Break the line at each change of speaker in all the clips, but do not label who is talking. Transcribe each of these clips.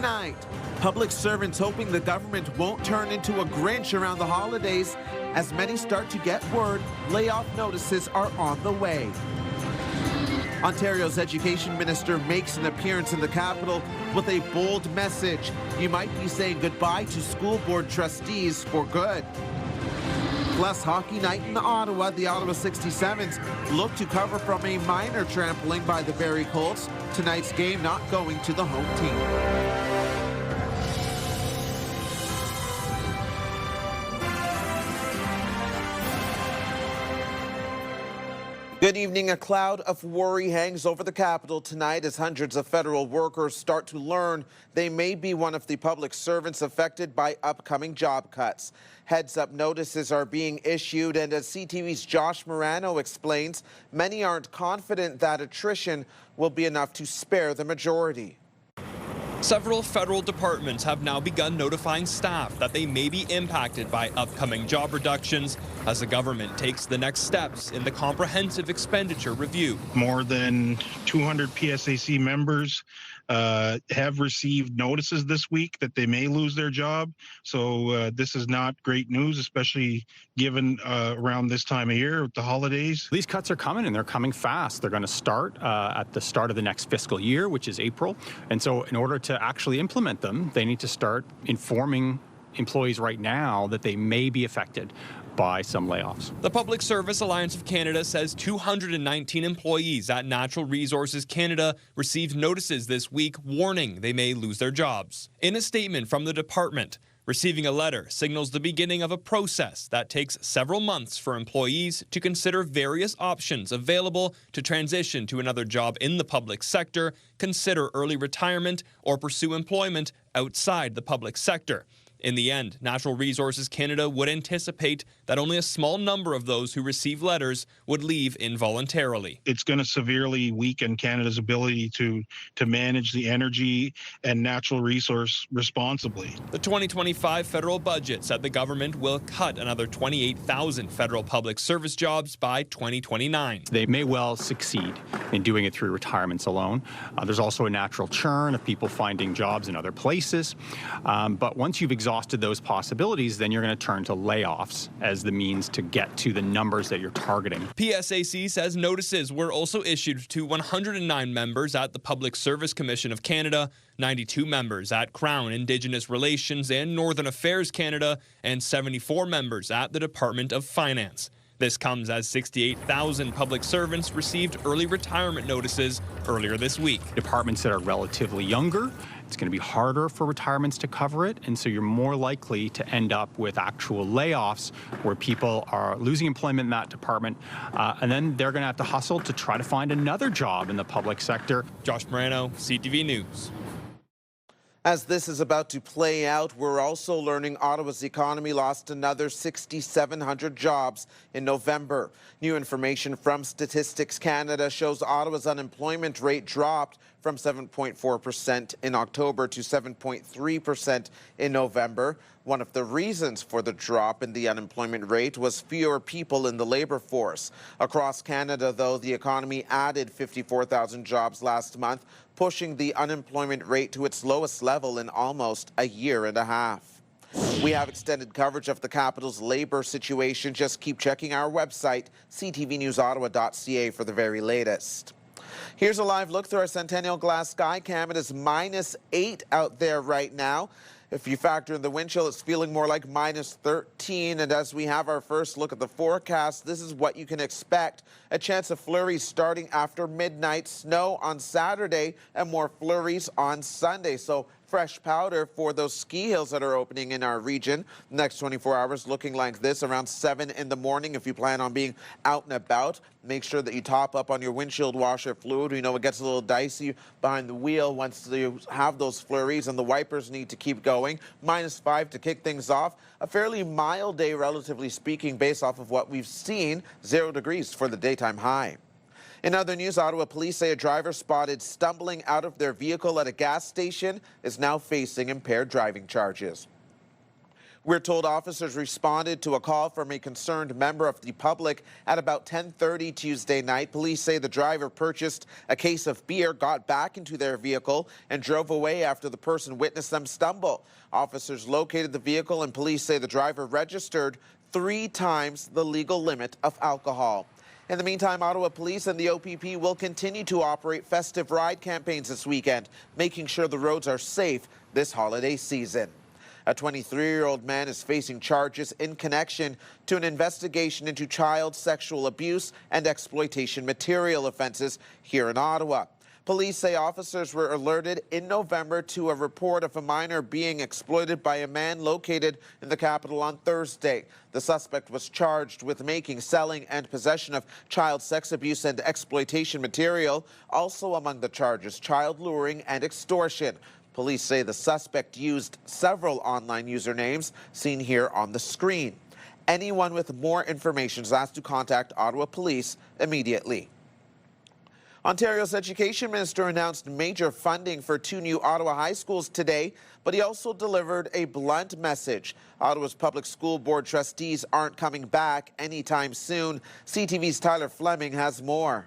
Tonight, public servants hoping the government won't turn into a Grinch around the holidays as many start to get word layoff notices are on the way. Ontario's Education Minister makes an appearance in the capital with a bold message. You might be saying goodbye to school board trustees for good. Plus, hockey night in Ottawa, the Ottawa 67s look to cover from a minor trampling by the Barrie Colts. Tonight's game not going to the home team. Good evening. A cloud of worry hangs over the capital tonight as hundreds of federal workers start to learn they may be one of the public servants affected by upcoming job cuts. Heads-up notices are being issued, and as CTV's Josh Morano explains, many aren't confident that attrition will be enough to spare the majority.
Several federal departments have now begun notifying staff that they may be impacted by upcoming job reductions as the government takes the next steps in the comprehensive expenditure review.
More than 200 PSAC members have received notices this week that they may lose their job. So this is not great news, especially given around this time of year with the holidays.
These cuts are coming, and they're coming fast. They're going to start at the start of the next fiscal year, which is April. And so in order to actually implement them, they need to start informing employees right now that they may be affected by some layoffs.
The Public Service Alliance of Canada says 219 employees at Natural Resources Canada received notices this week warning they may lose their jobs. In a statement from the department, receiving a letter signals the beginning of a process that takes several months for employees to consider various options available to transition to another job in the public sector, consider early retirement, or pursue employment outside the public sector. In the end, Natural Resources Canada would anticipate that only a small number of those who receive letters would leave involuntarily.
It's going to severely weaken Canada's ability to manage the energy and natural resource responsibly.
The 2025 federal budget said the government will cut another 28,000 federal public service jobs by 2029.
They may well succeed in doing it through retirements alone. There's also a natural churn of people finding jobs in other places. But once you've exhausted those possibilities, then you're going to turn to layoffs as the means to get to the numbers that you're targeting.
PSAC says notices were also issued to 109 members at the Public Service Commission of Canada, 92 members at Crown Indigenous Relations and Northern Affairs Canada, and 74 members at the Department of Finance. This comes as 68,000 public servants received early retirement notices earlier this week.
Departments that are relatively younger, it's going to be harder for retirements to cover it, and so you're more likely to end up with actual layoffs where people are losing employment in that department, and then they're going to have to hustle to try to find another job in the public sector.
Josh Morano, CTV News.
As this is about to play out, we're also learning Ottawa's economy lost another 6,700 jobs in November. New information from Statistics Canada shows Ottawa's unemployment rate dropped from 7.4% in October to 7.3% in November. One of the reasons for the drop in the unemployment rate was fewer people in the labor force. Across Canada, though, the economy added 54,000 jobs last month, pushing the unemployment rate to its lowest level in almost a year and a half. We have extended coverage of the capital's labor situation. Just keep checking our website, ctvnewsottawa.ca, for the very latest. Here's a live look through our Centennial Glass Sky Cam. It is -8 out there right now. If you factor in the wind chill, it's feeling more like -13. And as we have our first look at the forecast, this is what you can expect. A chance of flurries starting after midnight, snow on Saturday, and more flurries on Sunday. So fresh powder for those ski hills that are opening in our region. Next 24 hours looking like this around 7 in the morning. If you plan on being out and about, make sure that you top up on your windshield washer fluid. We know it gets a little dicey behind the wheel once you have those flurries, and the wipers need to keep going. -5 to kick things off. A fairly mild day, relatively speaking, based off of what we've seen. 0 degrees for the daytime high. In other news, Ottawa police say a driver spotted stumbling out of their vehicle at a gas station is now facing impaired driving charges. We're told officers responded to a call from a concerned member of the public at about 10:30 Tuesday night. Police say the driver purchased a case of beer, got back into their vehicle, and drove away after the person witnessed them stumble. Officers located the vehicle, and police say the driver registered 3 times the legal limit of alcohol. In the meantime, Ottawa Police and the OPP will continue to operate festive ride campaigns this weekend, making sure the roads are safe this holiday season. A 23-year-old man is facing charges in connection to an investigation into child sexual abuse and exploitation material offenses here in Ottawa. Police say officers were alerted in November to a report of a minor being exploited by a man located in the capital on Thursday. The suspect was charged with making, selling, and possession of child sex abuse and exploitation material. Also among the charges, child luring and extortion. Police say the suspect used several online usernames seen here on the screen. Anyone with more information is asked to contact Ottawa Police immediately. Ontario's Education Minister announced major funding for 2 new Ottawa high schools today, but he also delivered a blunt message. Ottawa's Public School Board trustees aren't coming back anytime soon. CTV's Tyler Fleming has more.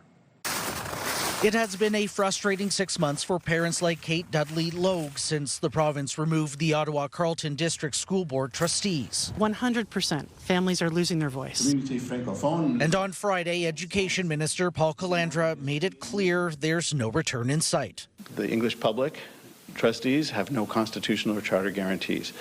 It has been a frustrating 6 months for parents like Kate Dudley Logue since the province removed the Ottawa-Carleton District School Board trustees.
100%. Families are losing their voice.
And on Friday, Education Minister Paul Calandra made it clear there's no return in sight.
The English public trustees have no constitutional or charter guarantees.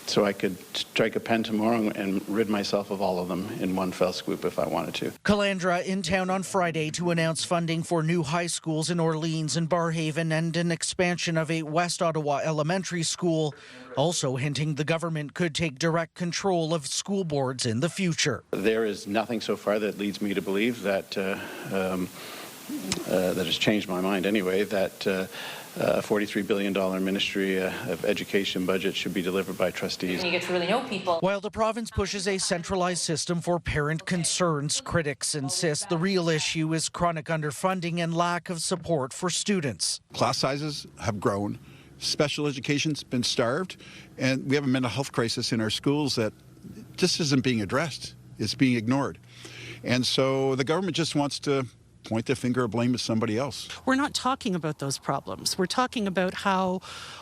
So I could strike a pen tomorrow and rid myself of all of them in one fell swoop if I wanted to.
Calandra in town on Friday to announce funding for new high schools in Orleans and Barrhaven and an expansion of a West Ottawa elementary school, also hinting the government could take direct control of school boards in the future.
There is nothing so far that leads me to believe that that has changed my mind anyway, that a $43 billion Ministry of Education budget should be delivered by trustees.
You get to really know people.
While the province pushes a centralized system for parent concerns, critics insist the real issue is chronic underfunding and lack of support for students.
Class sizes have grown, special education's been starved, and we have a mental health crisis in our schools that just isn't being addressed. It's being ignored. And so the government just wants to point their finger of blame at somebody else.
We're not talking about those problems. We're talking about how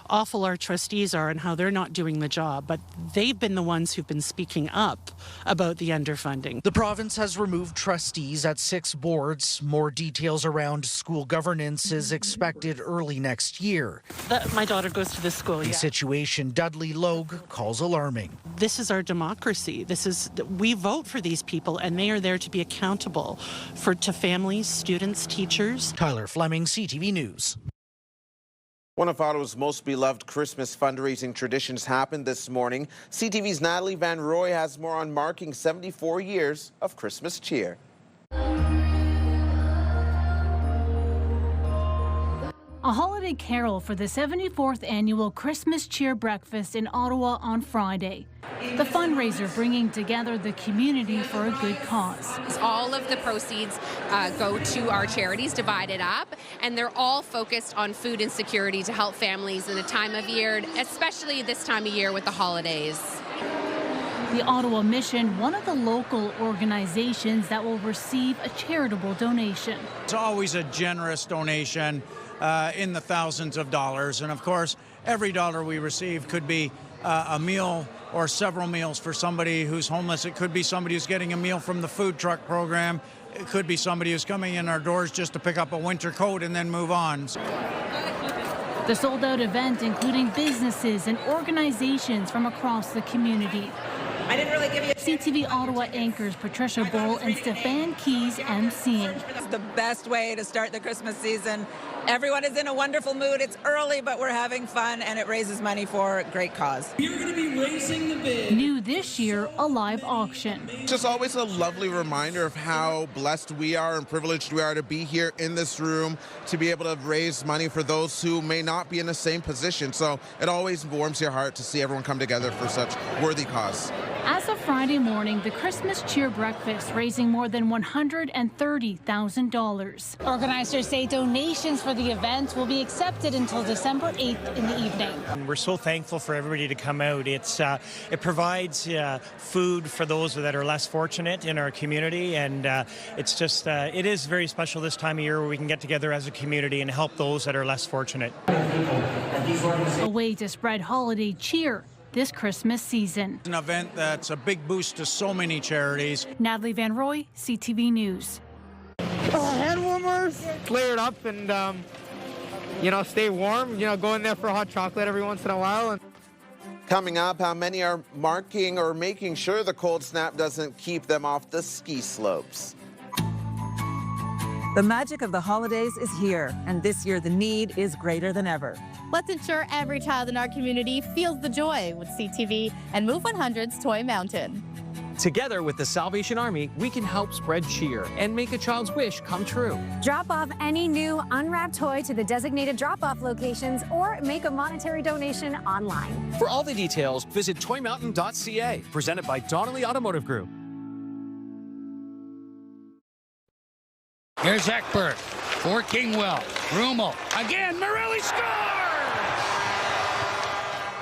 awful our trustees are and how they're not doing the job, but they've been the ones who've been speaking up about the underfunding.
The province has removed trustees at 6 boards. More details around school governance is expected early next year.
My daughter goes to this school,
A situation Dudley Logue calls alarming.
This is our democracy. We vote for these people, and they are there to be accountable to families, students, teachers.
Tyler Fleming, CTV News.
One of Ottawa's most beloved Christmas fundraising traditions happened this morning. CTV's Natalie Van Roy has more on marking 74 years of Christmas cheer.
A holiday carol for the 74th annual Christmas Cheer Breakfast in Ottawa on Friday. The fundraiser bringing together the community for a good cause.
All of the proceeds go to our charities, divided up, and they're all focused on food insecurity to help families in a time of year, especially this time of year with the holidays.
The Ottawa Mission, one of the local organizations that will receive a charitable donation.
It's always a generous donation in the thousands of dollars. And of course, every dollar we receive could be a meal or several meals for somebody who's homeless. It could be somebody who's getting a meal from the food truck program. It could be somebody who's coming in our doors just to pick up a winter coat and then move on.
The sold-out event including businesses and organizations from across the community.
I didn't really give you
CTV Ottawa anchors Patricia Bull and Stefan Keys emceeing.
It's the best way to start the Christmas season. Everyone is in a wonderful mood. It's early, but we're having fun, and it raises money for a great cause.
You're going to be raising the bid.
New this year, a live auction.
Just always a lovely reminder of how blessed we are and privileged we are to be here in this room, to be able to raise money for those who may not be in the same position. So it always warms your heart to see everyone come together for such worthy cause.
As of Friday morning, the Christmas cheer breakfast raising more than $130,000. Organizers say donations for the event will be accepted until December 8th in the evening.
We're so thankful for everybody to come out. It provides food for those that are less fortunate in our community, and it's just it is very special this time of year where we can get together as a community and help those that are less fortunate.
A way to spread holiday cheer this Christmas season.
An event that's a big boost to so many charities.
Natalie Van Roy, CTV News.
Hand warmers, layer it up and, stay warm. Go in there for a hot chocolate every once in a while.
Coming up, how many are marking or making sure the cold snap doesn't keep them off the ski slopes.
The magic of the holidays is here, and this year the need is greater than ever.
Let's ensure every child in our community feels the joy with CTV and Move 100's Toy Mountain.
Together with the Salvation Army, we can help spread cheer and make a child's wish come true.
Drop off any new unwrapped toy to the designated drop-off locations or make a monetary donation online.
For all the details, visit toymountain.ca, presented by Donnelly Automotive Group.
Here's Eckberg for Kingwell. Rummel again. Morelli scores!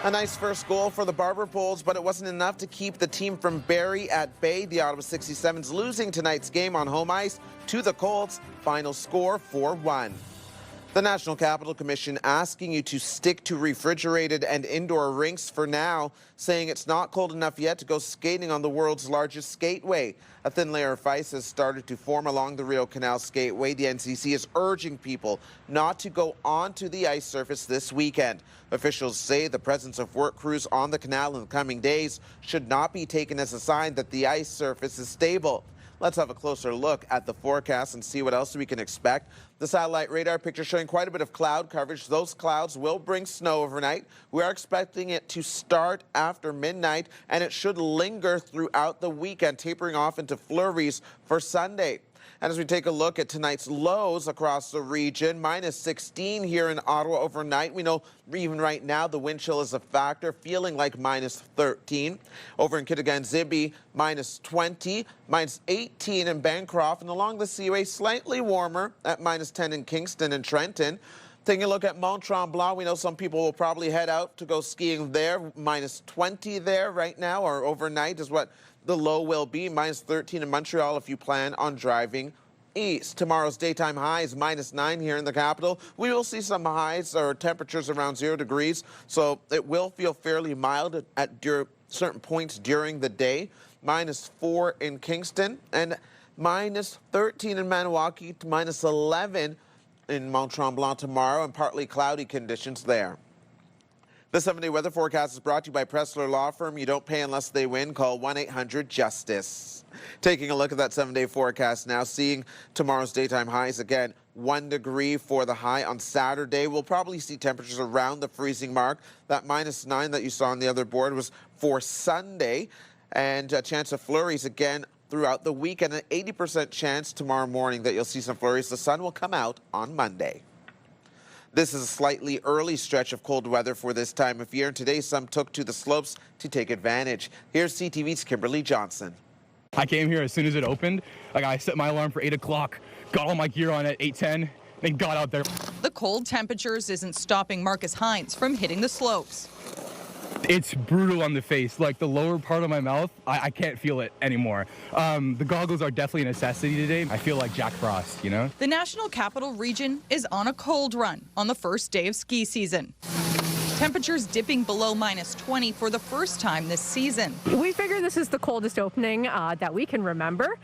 A nice first goal for the Barber Poles, but it wasn't enough to keep the team from Barrie at bay. The Ottawa 67s losing tonight's game on home ice to the Colts. Final score 4-1. The National Capital Commission asking you to stick to refrigerated and indoor rinks for now, saying it's not cold enough yet to go skating on the world's largest skateway. A thin layer of ice has started to form along the Rio Canal Skateway. The NCC is urging people not to go onto the ice surface this weekend. Officials say the presence of work crews on the canal in the coming days should not be taken as a sign that the ice surface is stable. Let's have a closer look at the forecast and see what else we can expect. The satellite radar picture showing quite a bit of cloud coverage. Those clouds will bring snow overnight. We are expecting it to start after midnight, and it should linger throughout the weekend, tapering off into flurries for Sunday. And as we take a look at tonight's lows across the region, -16 here in Ottawa overnight. We know even right now the wind chill is a factor, feeling like -13. Over in Kittigan-Zibi, -20, -18 in Bancroft, and along the Seaway, slightly warmer at -10 in Kingston and Trenton. Taking a look at Mont Tremblant, we know some people will probably head out to go skiing there. -20 there right now, or overnight is what the low will be. -13 in Montreal if you plan on driving east. Tomorrow's daytime high is -9 here in the capital. We will see some highs or temperatures around 0 degrees, so it will feel fairly mild at certain points during the day. -4 in Kingston and -13 in Maniwaki to -11 in Mont Tremblant tomorrow, and partly cloudy conditions there. The 7-day weather forecast is brought to you by Pressler Law Firm. You don't pay unless they win. Call 1-800-JUSTICE. Taking a look at that 7-day forecast now, seeing tomorrow's daytime highs again. 1 degree for the high on Saturday. We'll probably see temperatures around the freezing mark. That -9 that you saw on the other board was for Sunday. And a chance of flurries again throughout the week, and an 80% chance tomorrow morning that you'll see some flurries. The sun will come out on Monday. This is a slightly early stretch of cold weather for this time of year, and today some took to the slopes to take advantage. Here's CTV's Kimberly Johnson.
I came here as soon as it opened. I set my alarm for 8 o'clock, got all my gear on at 8:10, then got out there.
The cold temperatures isn't stopping Marcus Hines from hitting the slopes.
It's brutal on the face. Like the lower part of my mouth, I can't feel it anymore. The goggles are definitely a necessity today. I feel like Jack Frost, you know?
The National Capital Region is on a cold run on the first day of ski season. Temperatures dipping below -20 for the first time this season.
We figure this is the coldest opening that we can remember.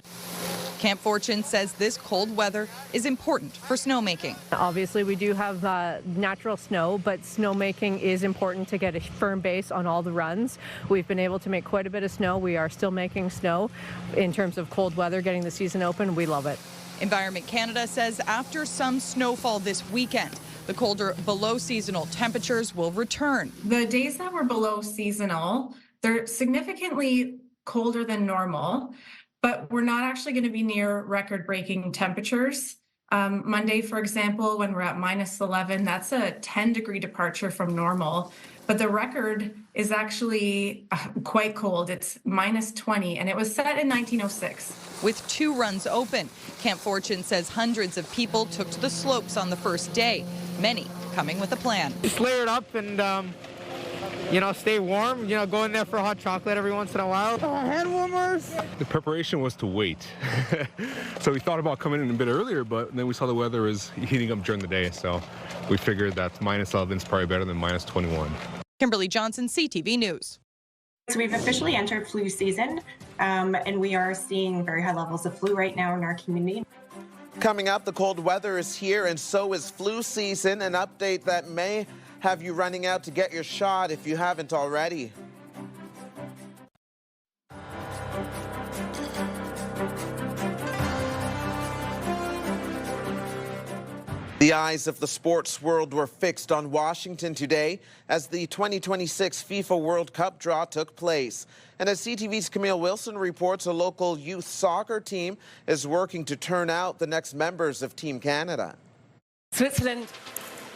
Camp Fortune says this cold weather is important for snowmaking.
Obviously, we do have natural snow, but snowmaking is important to get a firm base on all the runs. We've been able to make quite a bit of snow. We are still making snow. In terms of cold weather, getting the season open, we love it.
Environment Canada says after some snowfall this weekend, the colder below seasonal temperatures will return.
The days that were below seasonal, they're significantly colder than normal, but we're not actually going to be near record-breaking temperatures. Monday, for example, when we're at -11, that's a 10-degree departure from normal. But the record is actually quite cold. It's -20, and it was set in 1906.
With 2 runs open, Camp Fortune says hundreds of people took to the slopes on the first day, many coming with a plan.
Just layer it up and, stay warm. Go in there for a hot chocolate every once in a while. Hand warmers.
The preparation was to wait. So we thought about coming in a bit earlier, but then we saw the weather was heating up during the day. So we figured that -11 is probably better than -21.
Kimberly Johnson, CTV News.
So we've officially entered flu season, and we are seeing very high levels of flu right now in our community.
Coming up, the cold weather is here, and so is flu season, an update that may have you running out to get your shot if you haven't already. The eyes of the sports world were fixed on Washington today as the 2026 FIFA World Cup draw took place. And as CTV's Camille Wilson reports, a local youth soccer team is working to turn out the next members of Team Canada.
Switzerland.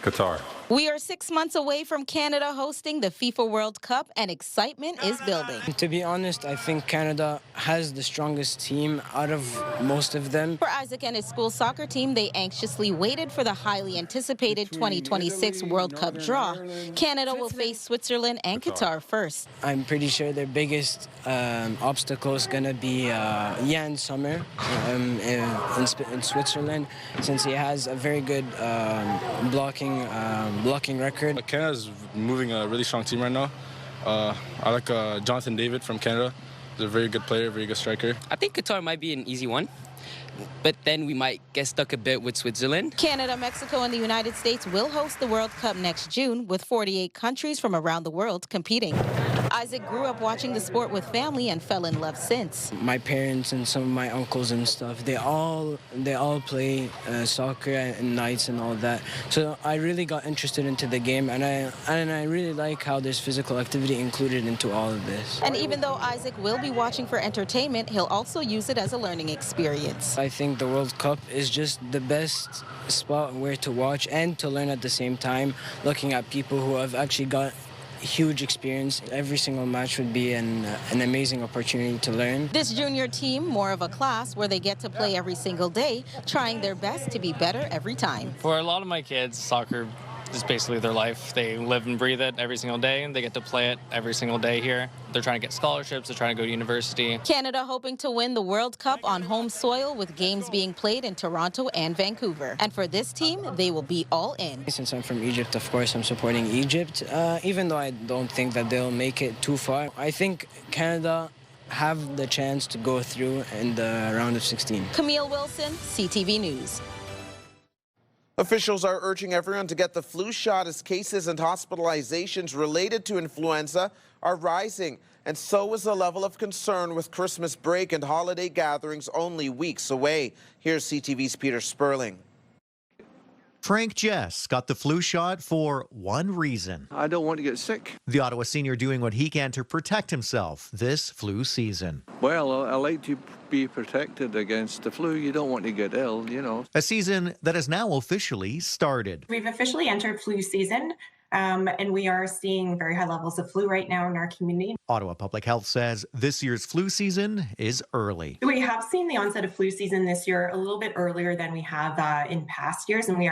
Qatar.
We are 6 months away from Canada hosting the FIFA World Cup, and excitement is building.
To be honest, I think Canada has the strongest team out of most of them.
For Isaac and his school soccer team, they anxiously waited for the highly anticipated 2026 World Cup draw. Canada will face Switzerland and Qatar first.
I'm pretty sure their biggest obstacle is going to be Jan Sommer in Switzerland, since he has a very good blocking record.
Canada's moving a really strong team right now. I like Jonathan David from Canada. He's a very good player, very good striker.
I think Qatar might be an easy one, but then we might get stuck a bit with Switzerland.
Canada, Mexico, and the United States will host the World Cup next June, with 48 countries from around the world competing. Isaac grew up watching the sport with family and fell in love since.
My parents and some of my uncles and stuff, they all play soccer and nights and all that. So I really got interested into the game, and I really like how there's physical activity included into all of this.
And even though Isaac will be watching for entertainment, he'll also use it as a learning experience.
I think the World Cup is just the best spot where to watch and to learn at the same time, looking at people who have actually got huge experience. Every single match would be an amazing opportunity to learn.
This junior team, more of a class where they get to play every single day, trying their best to be better every time.
For a lot of my kids, soccer is basically their life. They live and breathe it every single day, and they get to play it every single day here. They're trying to get scholarships, they're trying to go to university.
Canada hoping to win the World Cup on home soil, with games being played in Toronto and Vancouver. And for this team, they will be all in.
Since I'm from Egypt, of course, I'm supporting Egypt, even though I don't think that they'll make it too far. I think Canada have the chance to go through in the round of 16.
Camille Wilson, CTV News.
Officials are urging everyone to get the flu shot as cases and hospitalizations related to influenza are rising. And so is the level of concern with Christmas break and holiday gatherings only weeks away. Here's CTV's Peter Sperling.
Frank Jess got the flu shot for one reason.
I don't want to get sick.
The Ottawa senior doing what he can to protect himself this flu season.
Well, I like to be protected against the flu. You don't want to get ill, you know.
A season that has now officially started.
We've officially entered flu season, and we are seeing very high levels of flu right now in our community.
Ottawa Public Health says this year's flu season is early.
We have seen the onset of flu season this year a little bit earlier than we have in past years, and we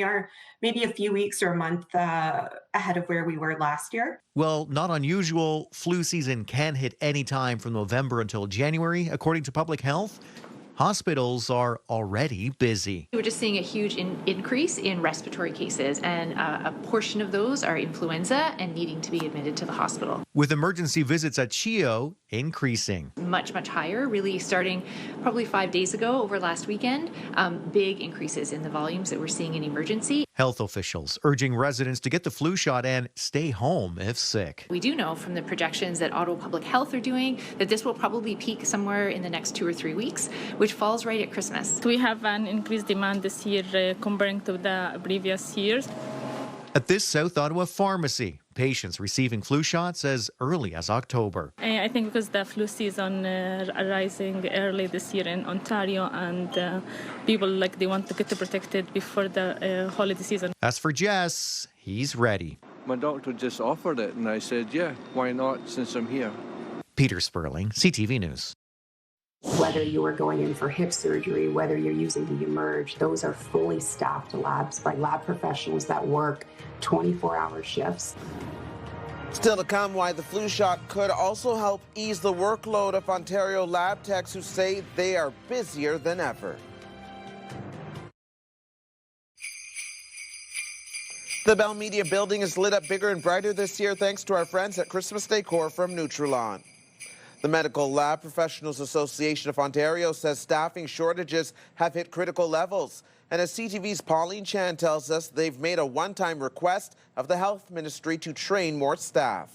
are maybe a few weeks or a month ahead of where we were last year.
Well, not unusual. Flu season can hit any time from November until January, according to Public Health. Hospitals are already busy.
We're just seeing a huge increase in respiratory cases, and a portion of those are influenza and needing to be admitted to the hospital.
With emergency visits at CHEO increasing.
Much higher, really starting probably 5 days ago over last weekend. Big increases in the volumes that we're seeing in emergency.
Health officials urging residents to get the flu shot and stay home if sick.
We do know from the projections that Ottawa Public Health are doing that this will probably peak somewhere in the next 2 or 3 weeks, which falls right at Christmas.
We have an increased demand this year comparing to the previous years.
At this South Ottawa pharmacy, patients receiving flu shots as early as October.
I think because the flu season rising early this year in Ontario, and people they want to get protected before the holiday season.
As for Jess, he's ready.
My doctor just offered it, and I said, yeah, why not, since I'm here.
Peter Sperling, CTV News.
Whether you are going in for hip surgery, whether you're using the Emerge, those are fully staffed labs by lab professionals that work 24-hour shifts.
Still to come, why the flu shot could also help ease the workload of Ontario lab techs who say they are busier than ever. The Bell Media building is lit up bigger and brighter this year thanks to our friends at Christmas Decor from Nutrilon. The Medical Lab Professionals Association of Ontario says staffing shortages have hit critical levels. And as CTV's Pauline Chan tells us, they've made a one-time request of the Health Ministry to train more staff.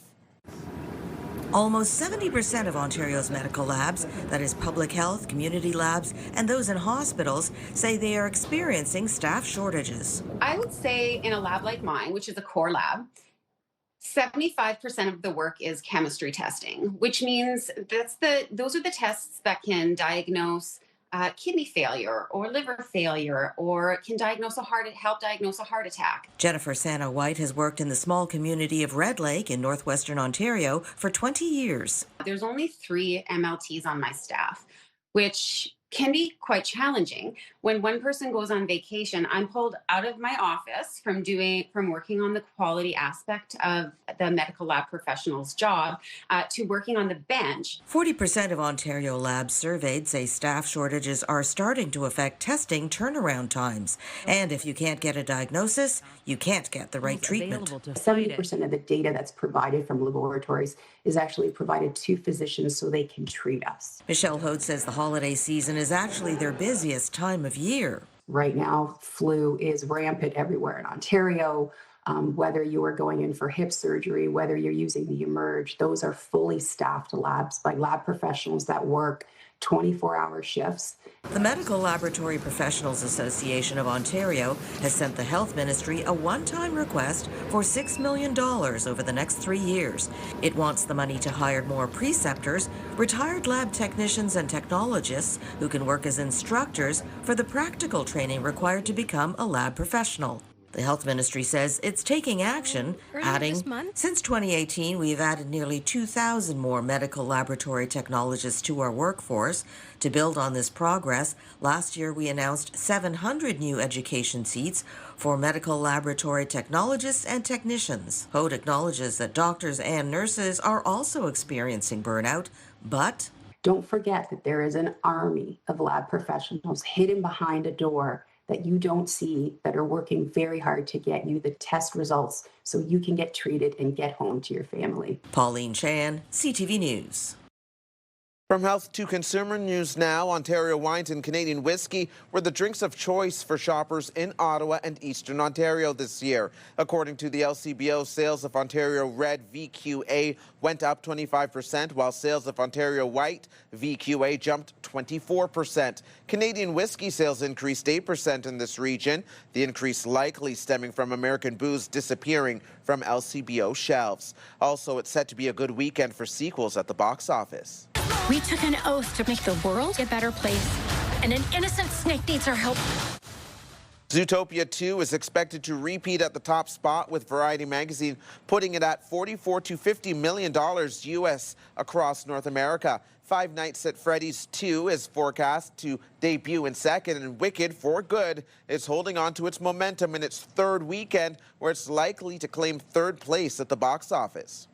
Almost 70% of Ontario's medical labs, that is public health, community labs, and those in hospitals, say they are experiencing staff shortages.
I would say in a lab like mine, which is a core lab, 75% of the work is chemistry testing, which means those are the tests that can diagnose kidney failure or liver failure, or can help diagnose a heart attack.
Jennifer Sano-White has worked in the small community of Red Lake in northwestern Ontario for 20 years.
There's only 3 MLTs on my staff, which can be quite challenging. When one person goes on vacation, I'm pulled out of my office from working on the quality aspect of the medical lab professional's job to working on the bench.
40% of Ontario labs surveyed say staff shortages are starting to affect testing turnaround times. And if you can't get a diagnosis, you can't get the right treatment.
70% of the data that's provided from laboratories is actually provided to physicians so they can treat us.
Michelle Hoad says the holiday season is actually their busiest time of year.
Right now, flu is rampant everywhere in Ontario. Whether you are going in for hip surgery, whether you're using the Emerge, those are fully staffed labs by lab professionals that work 24-hour shifts.
The Medical Laboratory Professionals Association of Ontario has sent the Health Ministry a one-time request for $6 million over the next 3 years. It wants the money to hire more preceptors, retired lab technicians and technologists who can work as instructors for the practical training required to become a lab professional. The Health Ministry says it's taking action, adding, since 2018, we have added nearly 2,000 more medical laboratory technologists to our workforce. To build on this progress, last year we announced 700 new education seats for medical laboratory technologists and technicians. Hoad acknowledges that doctors and nurses are also experiencing burnout, but
don't forget that there is an army of lab professionals hidden behind a door that you don't see, that are working very hard to get you the test results so you can get treated and get home to your family.
Pauline Chan, CTV News.
From health to consumer news now, Ontario wines and Canadian whiskey were the drinks of choice for shoppers in Ottawa and Eastern Ontario this year. According to the LCBO, sales of Ontario Red VQA went up 25%, while sales of Ontario White VQA jumped 24%. Canadian whiskey sales increased 8% in this region, the increase likely stemming from American booze disappearing from LCBO shelves. Also, it's set to be a good weekend for sequels at the box office.
We took an oath to make the world a better place, and an innocent snake needs our help.
Zootopia 2 is expected to repeat at the top spot, with Variety magazine putting it at $44 to $50 million US across North America. Five Nights at Freddy's 2 is forecast to debut in second, and Wicked, for good, is holding on to its momentum in its third weekend, where it's likely to claim third place at the box office.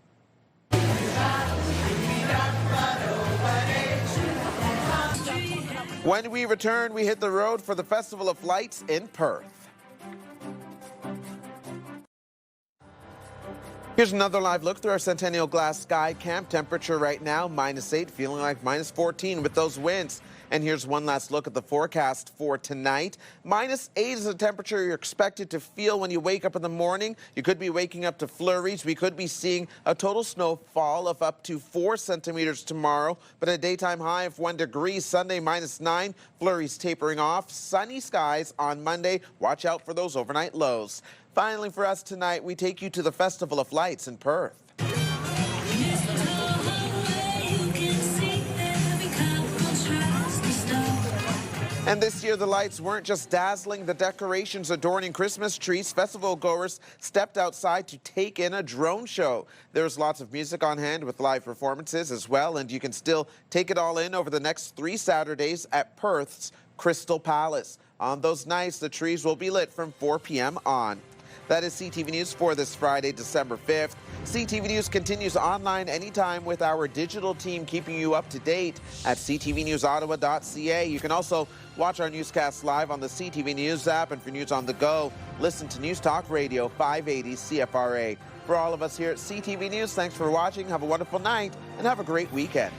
When we return, we hit the road for the Festival of Lights in Perth. Here's another live look through our Centennial Glass Sky Camp. Temperature right now, -8, feeling like -14 with those winds. And here's one last look at the forecast for tonight. -8 is the temperature you're expected to feel when you wake up in the morning. You could be waking up to flurries. We could be seeing a total snowfall of up to 4 centimeters tomorrow, but a daytime high of 1 degree. Sunday, -9. Flurries tapering off. Sunny skies on Monday. Watch out for those overnight lows. Finally, for us tonight, we take you to the Festival of Lights in Perth. And this year, the lights weren't just dazzling. The decorations adorning Christmas trees. Festival goers stepped outside to take in a drone show. There's lots of music on hand with live performances as well, and you can still take it all in over the next 3 Saturdays at Perth's Crystal Palace. On those nights, the trees will be lit from 4 p.m. on. That is CTV News for this Friday, December 5th. CTV News continues online anytime with our digital team keeping you up to date at ctvnewsottawa.ca. You can also watch our newscasts live on the CTV News app, and for news on the go, listen to News Talk Radio 580 CFRA. For all of us here at CTV News, thanks for watching. Have a wonderful night and have a great weekend.